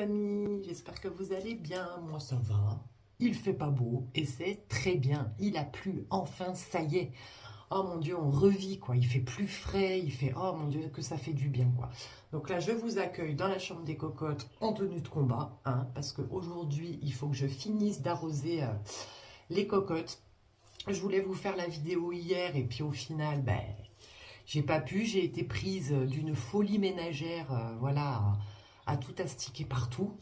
amis, j'espère que vous allez bien, moi ça va. Il fait pas beau et c'est très bien, il a plu, enfin ça y est. Oh mon Dieu, on revit quoi, il fait plus frais, il fait, oh mon Dieu que ça fait du bien quoi. Donc là je vous accueille dans la chambre des cocottes en tenue de combat, hein, parce qu'aujourd'hui il faut que je finisse d'arroser les cocottes. Je voulais vous faire la vidéo hier et puis au final, ben, j'ai pas pu, j'ai été prise d'une folie ménagère, voilà, à tout astiquer partout,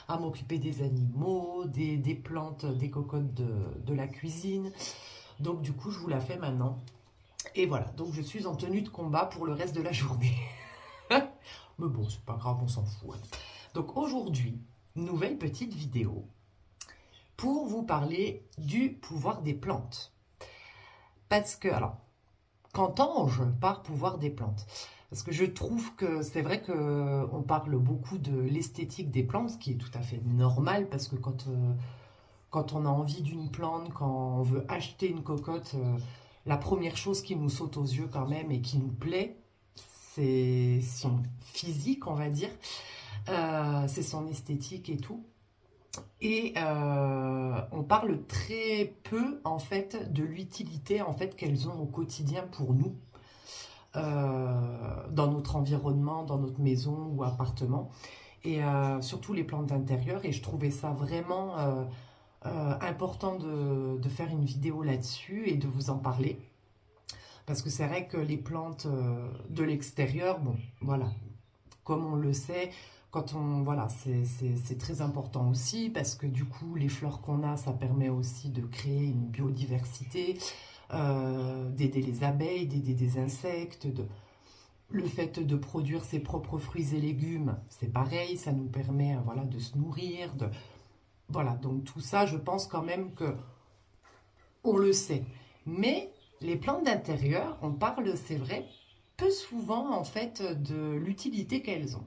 à m'occuper des animaux, des plantes, des cocottes de la cuisine. Donc du coup, je vous la fais maintenant. Et voilà, donc je suis en tenue de combat pour le reste de la journée. Mais bon, c'est pas grave, on s'en fout, hein. Donc aujourd'hui, nouvelle petite vidéo pour vous parler du pouvoir des plantes. Parce que, alors, qu'entends-je par pouvoir des plantes? Parce que je trouve que c'est vrai qu'on parle beaucoup de l'esthétique des plantes, ce qui est tout à fait normal, parce que quand on a envie d'une plante, quand on veut acheter une cocotte, la première chose qui nous saute aux yeux quand même et qui nous plaît, c'est son physique, on va dire, c'est son esthétique et tout. Et on parle très peu en fait de l'utilité en fait qu'elles ont au quotidien pour nous, dans notre environnement, dans notre maison ou appartement, et surtout les plantes d'intérieur. Et je trouvais ça vraiment important de faire une vidéo là-dessus et de vous en parler. Parce que c'est vrai que les plantes de l'extérieur, bon, voilà, comme on le sait, voilà, c'est très important aussi parce que du coup, les fleurs qu'on a, ça permet aussi de créer une biodiversité, d'aider les abeilles, d'aider des insectes, le fait de produire ses propres fruits et légumes, c'est pareil, ça nous permet voilà, de se nourrir, voilà, donc tout ça, je pense quand même que on le sait. Mais les plantes d'intérieur, on parle, c'est vrai, peu souvent en fait de l'utilité qu'elles ont.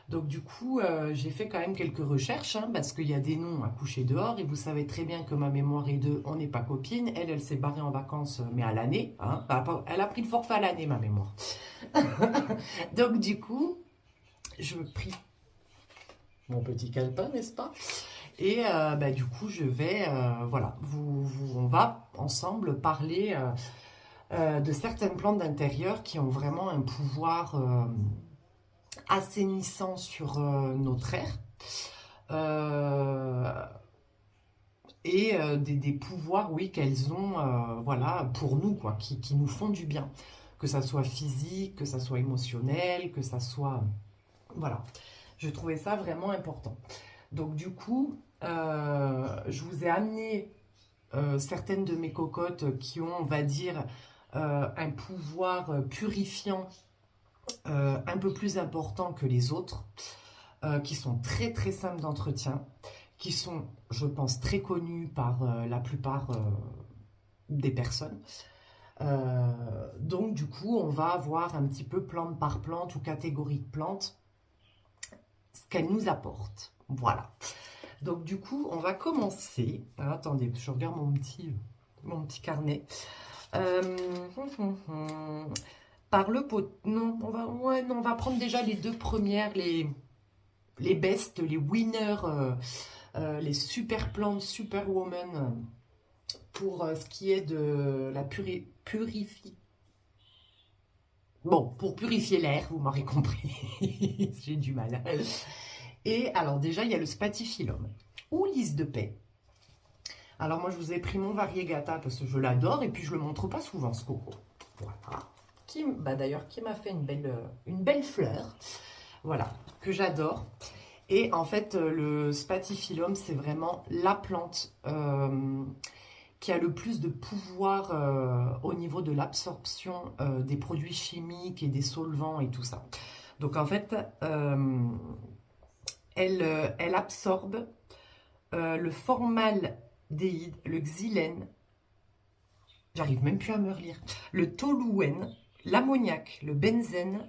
Donc du coup, j'ai fait quand même quelques recherches, hein, parce qu'il y a des noms à coucher dehors, et vous savez très bien que ma mémoire est de on n'est pas copine. Elle s'est barrée en vacances, mais à l'année, hein, elle a pris le forfait à l'année, ma mémoire. Donc du coup, je pris mon petit calepin, n'est-ce pas? Et bah, du coup, je vais, voilà, on va ensemble parler de certaines plantes d'intérieur qui ont vraiment un pouvoir assainissant sur notre air. Et des pouvoirs, oui, qu'elles ont, voilà, pour nous, quoi, qui nous font du bien. Que ça soit physique, que ça soit émotionnel, que ça soit... Voilà. Je trouvais ça vraiment important. Donc du coup, je vous ai amené certaines de mes cocottes qui ont, on va dire, un pouvoir purifiant un peu plus important que les autres, qui sont très très simples d'entretien, qui sont, je pense, très connues par la plupart des personnes. Donc du coup, on va voir un petit peu plante par plante ou catégorie de plantes, ce qu'elles nous apportent. Voilà. Donc du coup, on va commencer. Alors, attendez, je regarde mon petit carnet. Par le pot. Non, on va prendre déjà les deux premières, les best, les winners, les super plantes, superwoman, pour ce qui est de la purifier. Bon, pour purifier l'air, vous m'aurez compris. J'ai du mal. Et alors déjà, il y a le spathiphyllum ou lys de paix. Alors moi, je vous ai pris mon variegata parce que je l'adore et puis je le montre pas souvent, ce coco. Voilà. D'ailleurs, qui m'a fait une belle fleur. Voilà, que j'adore. Et en fait, le spathiphyllum, c'est vraiment la plante qui a le plus de pouvoir au niveau de l'absorption des produits chimiques et des solvants et tout ça. Donc en fait, elle absorbe le formaldéhyde, le xylène, j'arrive même plus à me relire, le toluène, l'ammoniac, le benzène,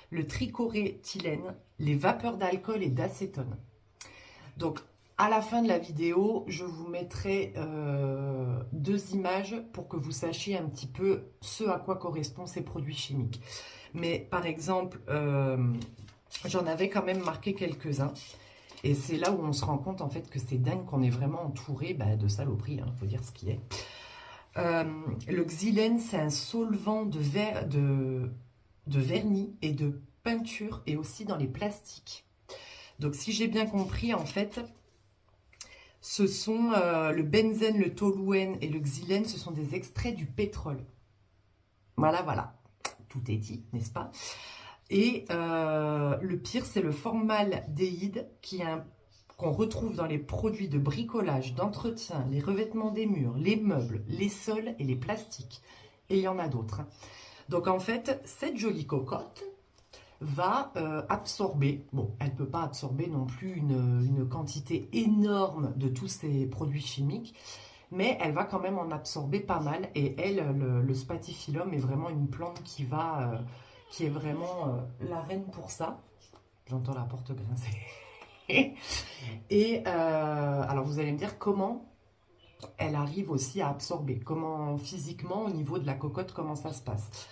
le trichoréthylène, les vapeurs d'alcool et d'acétone. Donc, à la fin de la vidéo, je vous mettrai deux images pour que vous sachiez un petit peu ce à quoi correspondent ces produits chimiques. Mais par exemple, J'en avais quand même marqué quelques-uns. Et c'est là où on se rend compte en fait que c'est dingue qu'on est vraiment entouré de saloperies, hein, faut dire ce qui est. Le xylène, c'est un solvant de vernis et de peinture et aussi dans les plastiques. Donc si j'ai bien compris, en fait, ce sont le benzène, le toluène et le xylène, ce sont des extraits du pétrole. Voilà, voilà. Tout est dit, n'est-ce pas? Et le pire, c'est le formaldéhyde qu'on retrouve dans les produits de bricolage, d'entretien, les revêtements des murs, les meubles, les sols et les plastiques. Et il y en a d'autres. Donc en fait, cette jolie cocotte va absorber, bon, elle ne peut pas absorber non plus une quantité énorme de tous ces produits chimiques, mais elle va quand même en absorber pas mal. Et elle, le spathiphyllum est vraiment une plante qui est vraiment la reine pour ça. J'entends la porte grincer. Et alors vous allez me dire comment elle arrive aussi à absorber, comment physiquement au niveau de la cocotte, comment ça se passe.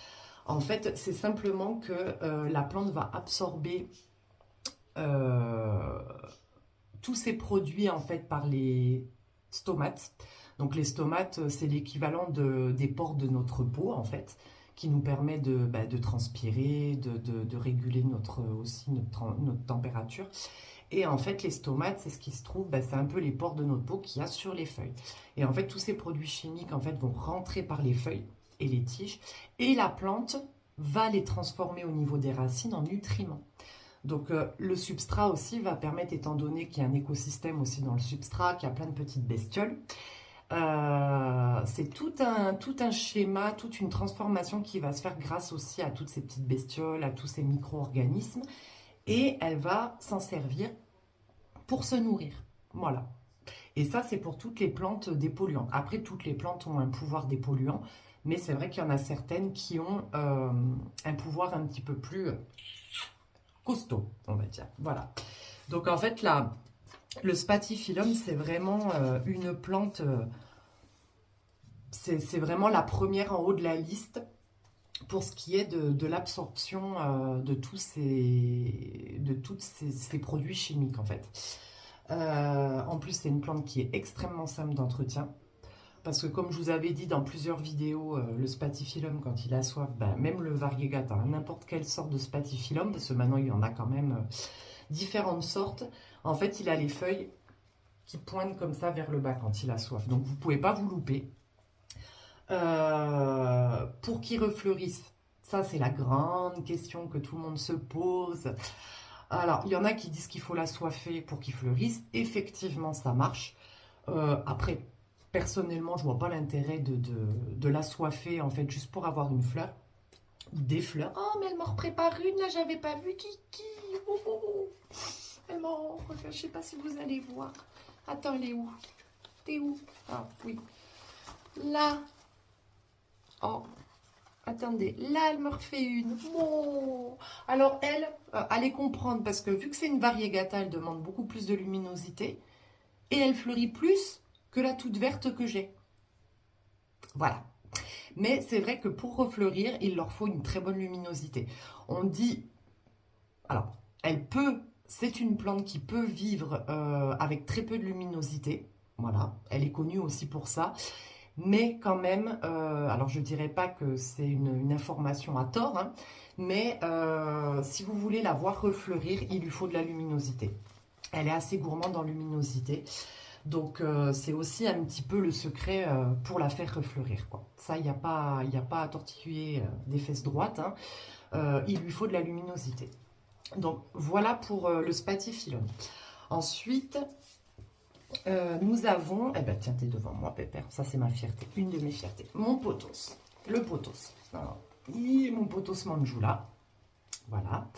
En fait, c'est simplement que la plante va absorber tous ces produits en fait par les stomates. Donc les stomates, c'est l'équivalent des pores de notre peau en fait, qui nous permet de transpirer, de réguler aussi notre température. Et en fait, les stomates, c'est ce qui se trouve, c'est un peu les pores de notre peau qu'il y a sur les feuilles. Et en fait, tous ces produits chimiques en fait vont rentrer par les feuilles et les tiges, et la plante va les transformer au niveau des racines en nutriments. Donc le substrat aussi va permettre, étant donné qu'il y a un écosystème aussi dans le substrat, qu'il y a plein de petites bestioles, c'est tout un schéma, toute une transformation qui va se faire grâce aussi à toutes ces petites bestioles, à tous ces micro-organismes, et elle va s'en servir pour se nourrir. Voilà. Et ça, c'est pour toutes les plantes dépolluantes. Après, toutes les plantes ont un pouvoir dépolluant, mais c'est vrai qu'il y en a certaines qui ont un pouvoir un petit peu plus costaud, on va dire. Voilà. Donc en fait, là, le spathiphyllum, c'est vraiment une plante, c'est vraiment la première en haut de la liste pour ce qui est de l'absorption de tous ces produits chimiques en fait. En plus, c'est une plante qui est extrêmement simple d'entretien. Parce que comme je vous avais dit dans plusieurs vidéos, le spathiphyllum, quand il a soif, même le variegata, n'importe quelle sorte de spathiphyllum, parce que maintenant il y en a quand même différentes sortes, en fait il a les feuilles qui pointent comme ça vers le bas quand il a soif. Donc vous ne pouvez pas vous louper. Pour qu'il refleurisse, ça c'est la grande question que tout le monde se pose. Alors, il y en a qui disent qu'il faut l'assoiffer pour qu'il fleurisse. Effectivement, ça marche. Après, personnellement, je vois pas l'intérêt de l'assoiffer, en fait, juste pour avoir une fleur. Des fleurs. Oh, mais elle m'en prépare une, là, j'avais pas vu Kiki. Oh, oh, oh. Elle m'en... Je sais pas si vous allez voir. Attends, elle est où? T'es où? Ah, oui. Là. Oh, attendez, là, elle me refait une. Oh. Alors, elle, allez comprendre, parce que vu que c'est une variegata, elle demande beaucoup plus de luminosité. Et elle fleurit plus que la toute verte que j'ai. Voilà. Mais c'est vrai que pour refleurir, il leur faut une très bonne luminosité. On dit... Alors, c'est une plante qui peut vivre avec très peu de luminosité. Voilà, elle est connue aussi pour ça. Mais quand même, alors je ne dirais pas que c'est une information à tort, hein, mais si vous voulez la voir refleurir, il lui faut de la luminosité. Elle est assez gourmande en luminosité. Donc c'est aussi un petit peu le secret pour la faire refleurir, quoi. Ça, il n'y a pas à tortiller des fesses droites, hein. Il lui faut de la luminosité. Donc voilà pour le spathiphyllum. Ensuite, nous avons, eh ben tiens, t'es devant moi, Pépère, ça c'est ma fierté, une de mes fiertés, mon pothos, le pothos. Alors, mon pothos manjula, voilà,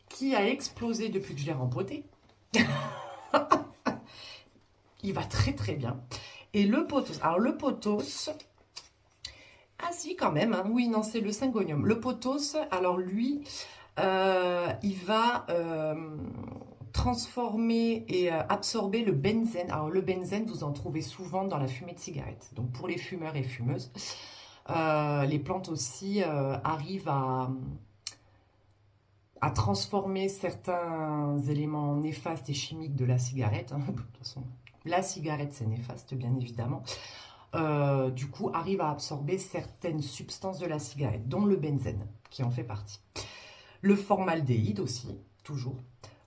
qui a explosé depuis que je l'ai rempoté. Il va très très bien. Et le pothos, alors le pothos, ah si quand même, hein, oui, non, c'est le syngonium. Le pothos, alors lui, il va transformer et absorber le benzène. Alors le benzène, vous en trouvez souvent dans la fumée de cigarette. Donc pour les fumeurs et fumeuses, les plantes aussi arrivent à transformer certains éléments néfastes et chimiques de la cigarette. Hein. De toute façon, la cigarette, c'est néfaste, bien évidemment. Du coup, arrive à absorber certaines substances de la cigarette, dont le benzène, qui en fait partie. Le formaldéhyde aussi, toujours.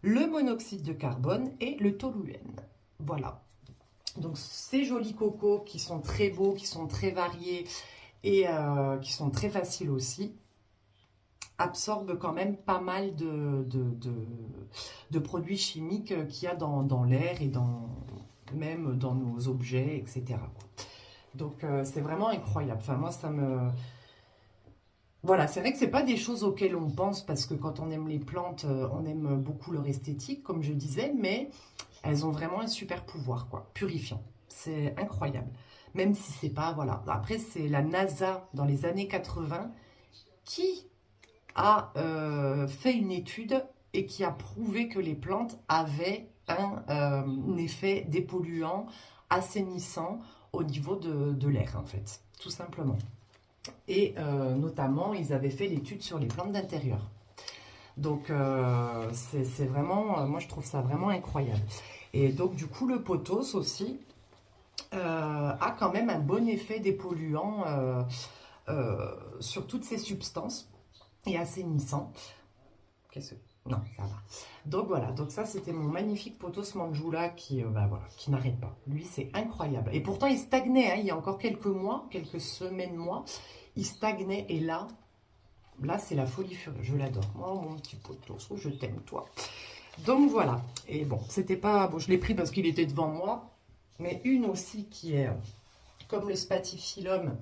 Le monoxyde de carbone et le toluène. Voilà. Donc, ces jolis cocos qui sont très beaux, qui sont très variés et qui sont très faciles aussi, absorbe quand même pas mal de produits chimiques qu'il y a dans l'air et même dans nos objets, etc. Donc c'est vraiment incroyable. Enfin moi ça me... Voilà, c'est vrai que c'est pas des choses auxquelles on pense parce que quand on aime les plantes, on aime beaucoup leur esthétique, comme je disais, mais elles ont vraiment un super pouvoir, quoi, purifiant. C'est incroyable. Même si c'est pas, voilà. Après, c'est la NASA dans les années 80 qui a fait une étude et qui a prouvé que les plantes avaient un effet dépolluant, assainissant au niveau de l'air, en fait, tout simplement. Et notamment, ils avaient fait l'étude sur les plantes d'intérieur. Donc, c'est vraiment, moi je trouve ça vraiment incroyable. Et donc, du coup, le pothos aussi a quand même un bon effet dépolluant sur toutes ces substances et assainissant. Qu'est-ce que... Non, ça va. Donc voilà, donc ça c'était mon magnifique pothos Manjula qui, bah, voilà, qui n'arrête pas. Lui c'est incroyable. Et pourtant il stagnait, hein, il y a encore quelques mois, quelques semaines, mois, il stagnait et là c'est la folie furieuse, je l'adore. Oh mon petit pothos, oh, je t'aime toi. Donc voilà, et bon, c'était pas... Bon, je l'ai pris parce qu'il était devant moi, mais une aussi qui est, comme le spathiphyllum,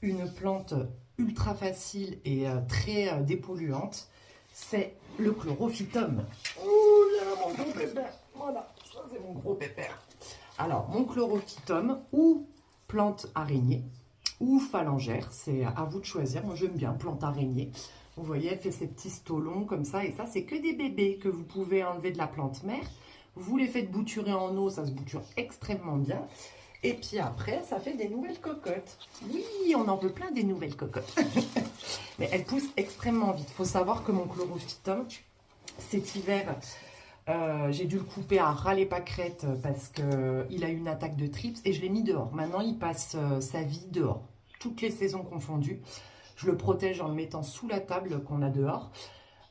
une plante ultra facile et très dépolluante, c'est le chlorophytum. Oh là, mon gros pépère. Voilà, ça c'est mon gros pépère. Alors, mon chlorophytum, ou plante araignée, ou phalangère, c'est à vous de choisir. Moi, j'aime bien plante araignée. Vous voyez, elle fait ses petits stolons comme ça. Et ça, c'est que des bébés que vous pouvez enlever de la plante mère. Vous les faites bouturer en eau, ça se bouture extrêmement bien. Et puis après, ça fait des nouvelles cocottes. Oui, on en veut plein des nouvelles cocottes. Mais elles poussent extrêmement vite. Il faut savoir que mon chlorophytum, cet hiver, j'ai dû le couper à ras les pâquerettes parce qu'il a eu une attaque de trips et je l'ai mis dehors. Maintenant, il passe sa vie dehors, toutes les saisons confondues. Je le protège en le mettant sous la table qu'on a dehors.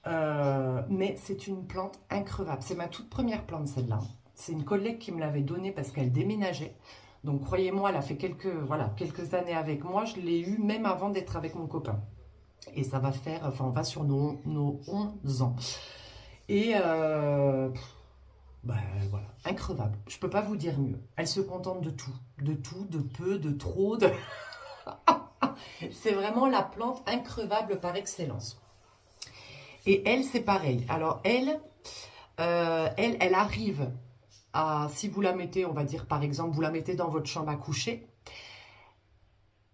Mais c'est une plante increvable. C'est ma toute première plante, celle-là. C'est une collègue qui me l'avait donnée parce qu'elle déménageait. Donc, croyez-moi, elle a fait quelques années avec moi. Je l'ai eue même avant d'être avec mon copain. Et ça va faire, enfin, on va sur nos 11 ans. Et ben, voilà, increvable. Je peux pas vous dire mieux. Elle se contente de tout, de peu, de trop. C'est vraiment la plante increvable par excellence. Et elle, c'est pareil. Alors, elle arrive à, si vous la mettez, on va dire par exemple, vous la mettez dans votre chambre à coucher,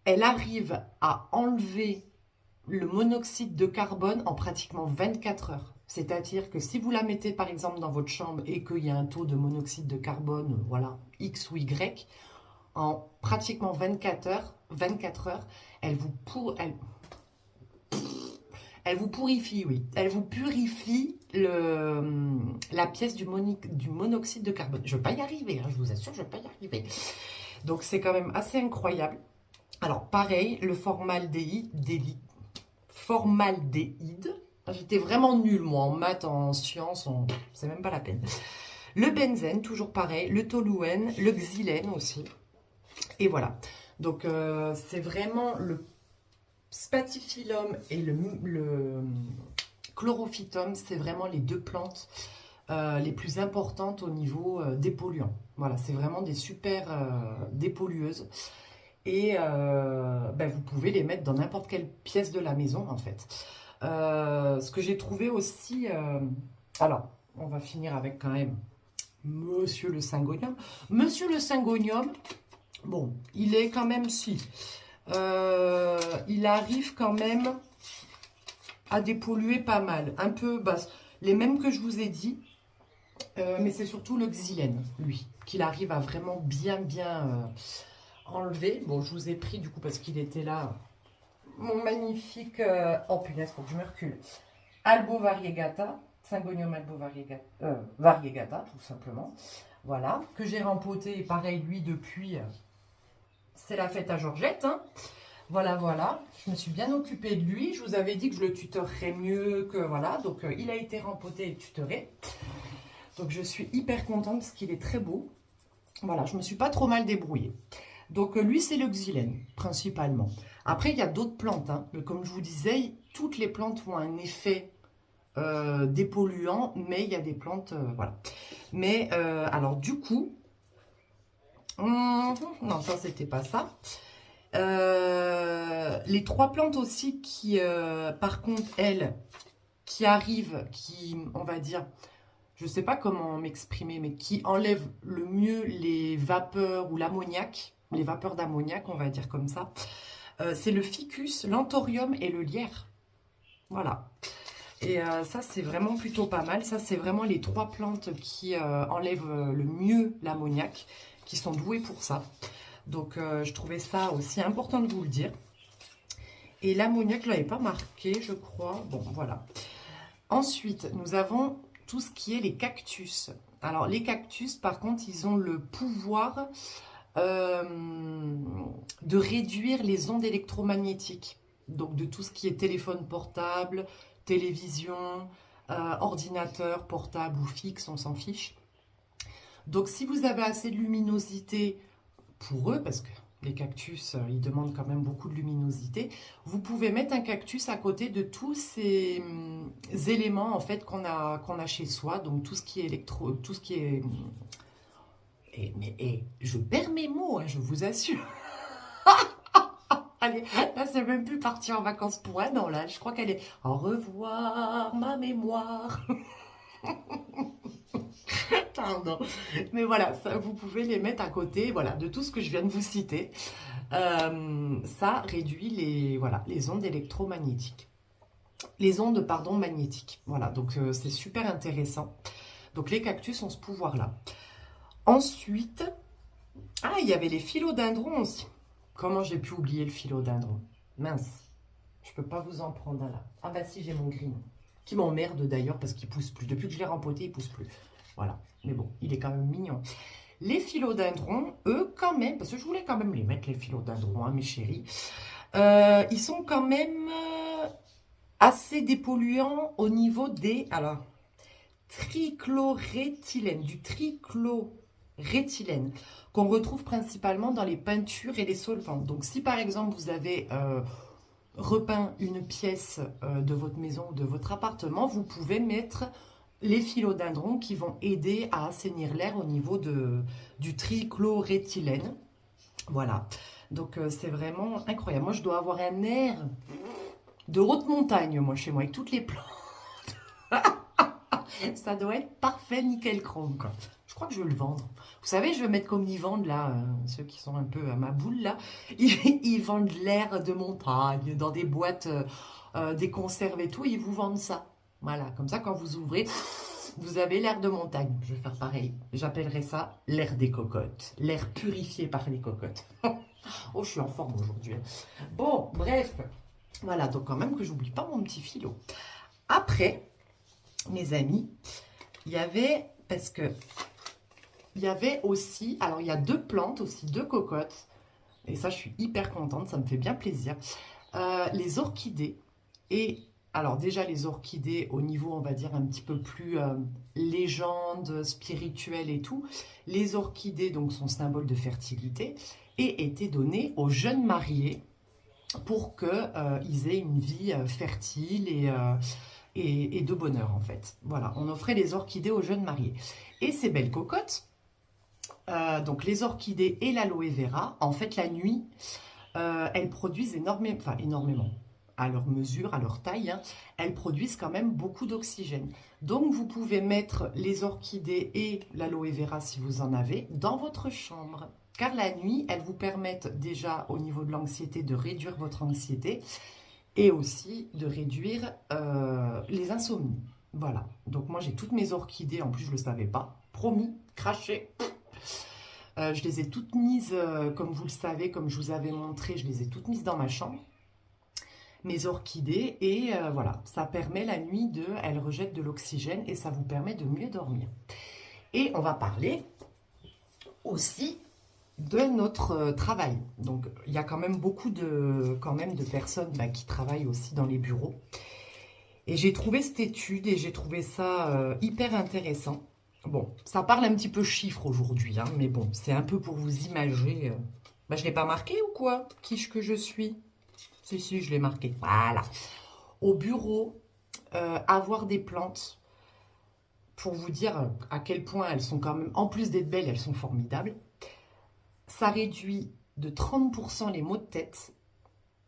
elle arrive à enlever le monoxyde de carbone en pratiquement 24 heures. C'est-à-dire que si vous la mettez par exemple dans votre chambre et qu'il y a un taux de monoxyde de carbone, voilà, X ou Y, en pratiquement 24 heures, elle vous purifie, oui. Elle vous purifie la pièce du monoxyde de carbone. Je ne vais pas y arriver, hein, je vous assure, je ne vais pas y arriver. Donc c'est quand même assez incroyable. Alors pareil, le formaldéhyde, j'étais vraiment nulle moi en maths, en sciences, c'est même pas la peine. Le benzène, toujours pareil, le toluène, le xylène aussi. Et voilà. Donc c'est vraiment le spathiphyllum et le chlorophytum, c'est vraiment les deux plantes les plus importantes au niveau des polluants. Voilà, c'est vraiment des super dépollueuses. Et ben, vous pouvez les mettre dans n'importe quelle pièce de la maison, en fait. Ce que j'ai trouvé aussi... alors, on va finir avec quand même Monsieur le Syngonium. Monsieur le Syngonium, bon, il est quand même si... il arrive quand même à dépolluer pas mal. Un peu basse. Les mêmes que je vous ai dit. Mais c'est surtout le xylène, lui, qu'il arrive à vraiment bien enlever. Bon, je vous ai pris du coup parce qu'il était là. Mon magnifique... Oh punaise, faut que je me recule. Albo variegata, Syngonium albo variegata, tout simplement. Voilà, que j'ai rempoté, pareil, lui, depuis, c'est la fête à Georgette, hein. Voilà, voilà, je me suis bien occupée de lui. Je vous avais dit que je le tutorerais mieux, que voilà. Donc, il a été rempoté et tutoré. Donc, je suis hyper contente parce qu'il est très beau. Voilà, je me suis pas trop mal débrouillée. Donc, lui, c'est le xylème, principalement. Après, il y a d'autres plantes, hein. Mais comme je vous disais, toutes les plantes ont un effet dépolluant, mais il y a des plantes, voilà. Mais, alors, du coup, non, ça, c'était pas ça. Les trois plantes aussi qui, par contre, elles, qui arrivent, qui, on va dire, je ne sais pas comment m'exprimer, mais qui enlèvent le mieux les vapeurs ou l'ammoniac, les vapeurs d'ammoniac, on va dire comme ça, c'est le ficus, l'anthorium et le lierre. Voilà. Et ça, c'est vraiment plutôt pas mal. Ça, c'est vraiment les trois plantes qui enlèvent le mieux l'ammoniac, qui sont douées pour ça. Donc, je trouvais ça aussi important de vous le dire. Et l'ammoniac, je ne l'avais pas marqué, je crois. Bon, voilà. Ensuite, nous avons tout ce qui est les cactus. Alors, les cactus, par contre, ils ont le pouvoir de réduire les ondes électromagnétiques. Donc, de tout ce qui est téléphone portable, télévision, ordinateur portable ou fixe, on s'en fiche. Donc, si vous avez assez de luminosité pour eux, parce que les cactus, ils demandent quand même beaucoup de luminosité, vous pouvez mettre un cactus à côté de tous ces éléments en fait qu'on a chez soi, donc tout ce qui est tout ce qui est... Mais je perds mes mots, hein, je vous assure. Allez, là c'est même plus parti en vacances pour un an, là, je crois qu'elle est... Au revoir ma mémoire. Pardon. Mais voilà, ça, vous pouvez les mettre à côté, voilà, de tout ce que je viens de vous citer. Ça réduit les, voilà, les ondes électromagnétiques. Les ondes, pardon, magnétiques. Voilà, donc c'est super intéressant. Donc les cactus ont ce pouvoir-là. Ensuite, ah, il y avait les philodendrons aussi. Comment j'ai pu oublier le philodendron? Mince, je peux pas vous en prendre un là. Ah bah si, j'ai mon green. Qui m'emmerde d'ailleurs parce qu'il pousse plus. Depuis que je l'ai rempoté, il pousse plus. Voilà, mais bon, il est quand même mignon. Les philodendrons, eux, quand même, parce que je voulais quand même les mettre, les philodendrons, hein, mes chéris, ils sont quand même assez dépolluants au niveau des... Alors, trichloréthylène, du trichloréthylène, qu'on retrouve principalement dans les peintures et les solvants. Donc, si par exemple, vous avez... repeint une pièce de votre maison, de votre appartement, vous pouvez mettre les philodendrons qui vont aider à assainir l'air au niveau du trichloréthylène. Voilà, donc c'est vraiment incroyable. Moi, je dois avoir un air de haute montagne, moi, chez moi, avec toutes les plantes. Ça doit être parfait, nickel chrome, quoi. Je crois que je vais le vendre. Vous savez, je vais mettre comme ils vendent, là, ceux qui sont un peu à ma boule, là. Ils vendent l'air de montagne dans des boîtes, des conserves et tout. Ils vous vendent ça. Voilà, comme ça, quand vous ouvrez, vous avez l'air de montagne. Je vais faire pareil. J'appellerai ça l'air des cocottes. L'air purifié par les cocottes. Oh, je suis en forme aujourd'hui. Bon, bref. Voilà, donc quand même que j'oublie pas mon petit philo. Après, mes amis, il y avait, parce que il y avait aussi, alors il y a deux plantes aussi, deux cocottes, et ça je suis hyper contente, ça me fait bien plaisir, les orchidées. Et alors déjà les orchidées au niveau on va dire un petit peu plus légende, spirituelle et tout, les orchidées donc sont symbole de fertilité et étaient données aux jeunes mariés pour qu'ils aient une vie fertile et de bonheur en fait. Voilà, on offrait les orchidées aux jeunes mariés. Et ces belles cocottes, donc les orchidées et l'aloe vera, en fait la nuit, elles produisent énormément, à leur mesure, à leur taille, hein, elles produisent quand même beaucoup d'oxygène. Donc vous pouvez mettre les orchidées et l'aloe vera si vous en avez dans votre chambre. Car la nuit, elles vous permettent déjà au niveau de l'anxiété de réduire votre anxiété et aussi de réduire les insomnies. Voilà, donc moi j'ai toutes mes orchidées, en plus je ne le savais pas, promis, craché. Je les ai toutes mises, comme vous le savez, comme je vous avais montré, je les ai toutes mises dans ma chambre. mes orchidées. Et voilà, ça permet la nuit elles rejettent de l'oxygène et ça vous permet de mieux dormir. Et on va parler aussi de notre travail. Donc, il y a quand même beaucoup de personnes qui travaillent aussi dans les bureaux. Et j'ai trouvé cette étude et j'ai trouvé ça hyper intéressant. Bon, ça parle un petit peu chiffres aujourd'hui, hein, mais bon, c'est un peu pour vous imager. Je ne l'ai pas marqué ou quoi? Quiche que je suis. Si, je l'ai marqué. Voilà. Au bureau, avoir des plantes, pour vous dire à quel point elles sont quand même, en plus d'être belles, elles sont formidables. Ça réduit de 30% les maux de tête,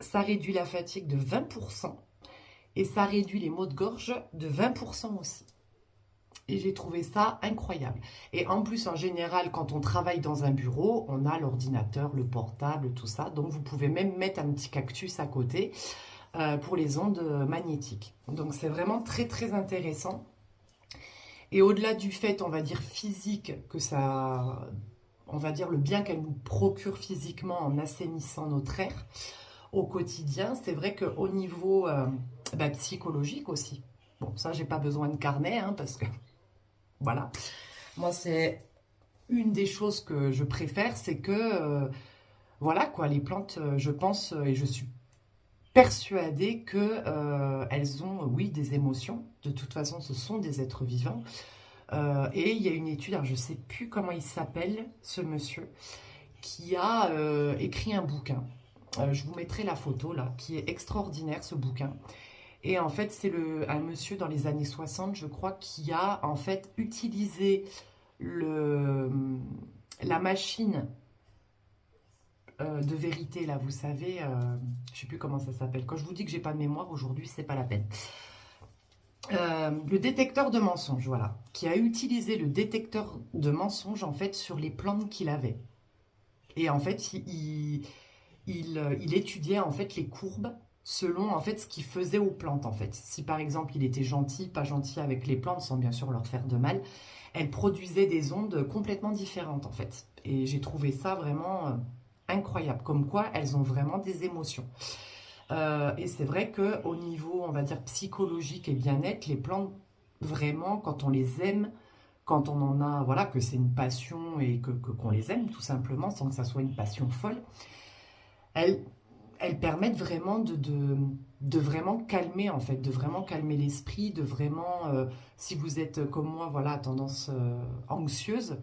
ça réduit la fatigue de 20% et ça réduit les maux de gorge de 20% aussi. Et j'ai trouvé ça incroyable. Et en plus, en général, quand on travaille dans un bureau, on a l'ordinateur, le portable, tout ça. Donc, vous pouvez même mettre un petit cactus à côté pour les ondes magnétiques. Donc, c'est vraiment très, très intéressant. Et au-delà du fait, on va dire, physique, que ça... on va dire le bien qu'elle nous procure physiquement en assainissant notre air au quotidien, c'est vrai qu'au niveau psychologique aussi. Bon, ça, j'ai pas besoin de carnet, hein, parce que, voilà. Moi, c'est une des choses que je préfère, c'est que, voilà, quoi, les plantes, je pense, et je suis persuadée que elles ont, oui, des émotions. De toute façon, ce sont des êtres vivants. Et il y a une étude, alors je ne sais plus comment il s'appelle, ce monsieur, qui a écrit un bouquin. Je vous mettrai la photo, là, qui est extraordinaire, ce bouquin. Et en fait, c'est un monsieur dans les années 60, je crois, qui a en fait utilisé la machine de vérité, là, vous savez, je ne sais plus comment ça s'appelle. Quand je vous dis que j'ai pas de mémoire aujourd'hui, c'est pas la peine. Le détecteur de mensonges, voilà, qui a utilisé le détecteur de mensonges en fait sur les plantes qu'il avait. Et en fait, il étudiait en fait les courbes selon en fait ce qu'il faisait aux plantes en fait. Si par exemple il était gentil, pas gentil avec les plantes, sans bien sûr leur faire de mal, elles produisaient des ondes complètement différentes en fait. Et j'ai trouvé ça vraiment incroyable, comme quoi elles ont vraiment des émotions. Et c'est vrai qu'au niveau, on va dire, psychologique et bien-être, les plantes, vraiment, quand on les aime, quand on en a, voilà, que c'est une passion et qu'on les aime, tout simplement, sans que ça soit une passion folle, elles permettent vraiment de vraiment calmer, en fait, de vraiment calmer l'esprit, de vraiment, si vous êtes comme moi, voilà, à tendance anxieuse,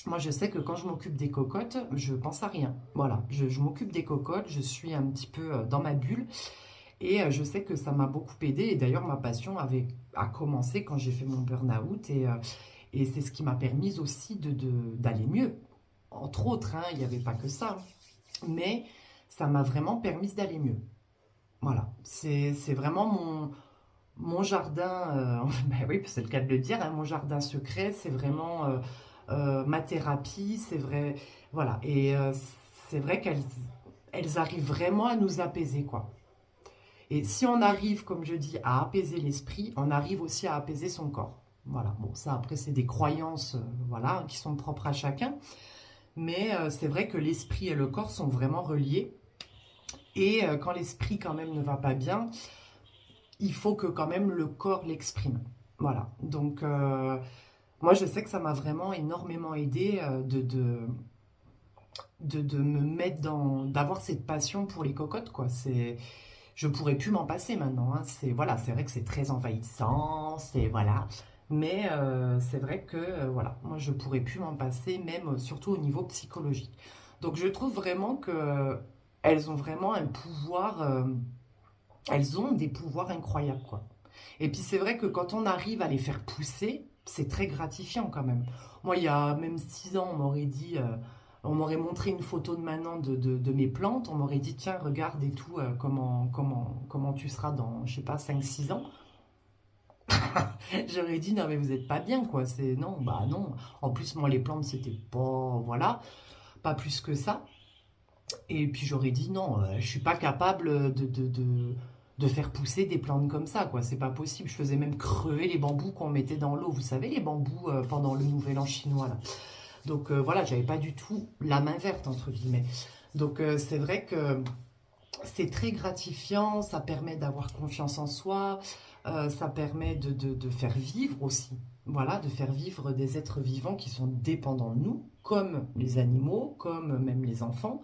moi, je sais que quand je m'occupe des cocottes, je pense à rien. Voilà, je m'occupe des cocottes, je suis un petit peu dans ma bulle et je sais que ça m'a beaucoup aidé. Et d'ailleurs, ma passion a commencé quand j'ai fait mon burn-out et c'est ce qui m'a permis aussi d'aller mieux. Entre autres, hein, il n'y avait pas que ça, mais ça m'a vraiment permis d'aller mieux. Voilà, c'est vraiment mon jardin, ben oui, c'est le cas de le dire, hein, mon jardin secret, c'est vraiment ma thérapie, c'est vrai, voilà, et c'est vrai qu'elles arrivent vraiment à nous apaiser, quoi. Et si on arrive, comme je dis, à apaiser l'esprit, on arrive aussi à apaiser son corps. Voilà, bon, ça après c'est des croyances, voilà, qui sont propres à chacun, mais c'est vrai que l'esprit et le corps sont vraiment reliés, et quand l'esprit quand même ne va pas bien, il faut que quand même le corps l'exprime. Voilà, donc moi je sais que ça m'a vraiment énormément aidé de me mettre d'avoir cette passion pour les cocottes, quoi. Je pourrais plus m'en passer maintenant, hein. Voilà, c'est vrai que c'est très envahissant, c'est voilà, mais c'est vrai que voilà, moi je pourrais plus m'en passer, même surtout au niveau psychologique. Donc je trouve vraiment que elles ont vraiment un pouvoir, elles ont des pouvoirs incroyables, quoi. Et puis c'est vrai que quand on arrive à les faire pousser, c'est très gratifiant quand même. Moi, il y a même 6 ans, on m'aurait dit, on m'aurait montré une photo de maintenant de mes plantes, on m'aurait dit, tiens, regarde et tout, comment tu seras dans, je sais pas, 5 6 ans. J'aurais dit, non mais vous êtes pas bien, quoi. Non, bah non. En plus, moi, les plantes, c'était pas, voilà, pas plus que ça. Et puis j'aurais dit non, je suis pas capable de faire pousser des plantes comme ça, quoi. C'est pas possible. Je faisais même crever les bambous qu'on mettait dans l'eau. Vous savez, les bambous pendant le nouvel an chinois, là. Donc voilà, j'avais pas du tout la main verte, entre guillemets. Donc c'est vrai que c'est très gratifiant, ça permet d'avoir confiance en soi, ça permet de faire vivre aussi. Voilà, de faire vivre des êtres vivants qui sont dépendants de nous, comme les animaux, comme même les enfants,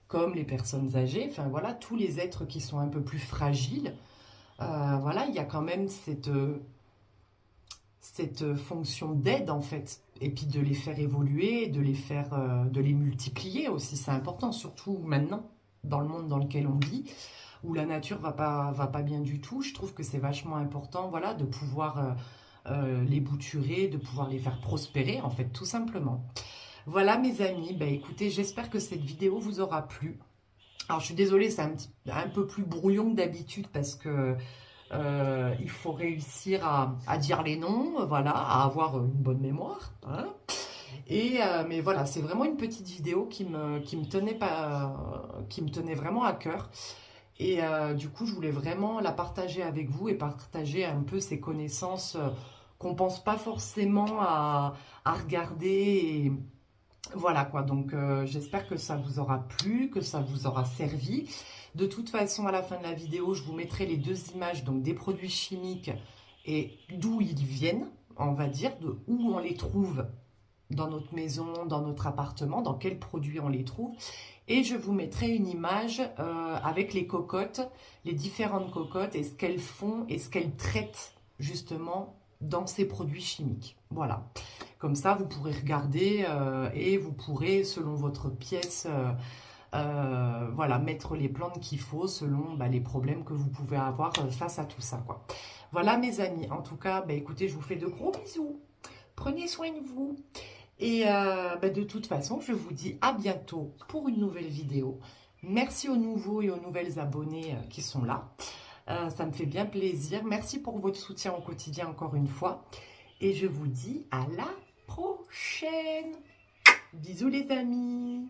comme les personnes âgées. Enfin voilà, tous les êtres qui sont un peu plus fragiles. Voilà, il y a quand même cette fonction d'aide en fait. Et puis de les faire évoluer, de les multiplier aussi, c'est important, surtout maintenant, dans le monde dans lequel on vit, où la nature va pas bien du tout. Je trouve que c'est vachement important, voilà, de pouvoir les bouturer, de pouvoir les faire prospérer, en fait, tout simplement. Voilà mes amis, bah, écoutez, j'espère que cette vidéo vous aura plu. Alors je suis désolée, c'est un peu plus brouillon que d'habitude parce que il faut réussir à dire les noms, voilà, à avoir une bonne mémoire, hein. Mais voilà, c'est vraiment une petite vidéo qui me tenait vraiment à cœur. Du coup, je voulais vraiment la partager avec vous et partager un peu ces connaissances qu'on pense pas forcément à regarder. Et voilà quoi, donc j'espère que ça vous aura plu, que ça vous aura servi. De toute façon, à la fin de la vidéo, je vous mettrai les deux images donc des produits chimiques et d'où ils viennent, on va dire, de où on les trouve dans notre maison, dans notre appartement, dans quels produits on les trouve. Et je vous mettrai une image avec les cocottes, les différentes cocottes et ce qu'elles font et ce qu'elles traitent justement dans ces produits chimiques. Voilà. Comme ça, vous pourrez regarder et vous pourrez, selon votre pièce, voilà, mettre les plantes qu'il faut selon les problèmes que vous pouvez avoir face à tout ça, quoi. Voilà mes amis. En tout cas, écoutez, je vous fais de gros bisous. Prenez soin de vous. Et de toute façon, je vous dis à bientôt pour une nouvelle vidéo. Merci aux nouveaux et aux nouvelles abonnés qui sont là. Ça me fait bien plaisir. Merci pour votre soutien au quotidien encore une fois. Et je vous dis à la prochaine. Bisous les amis.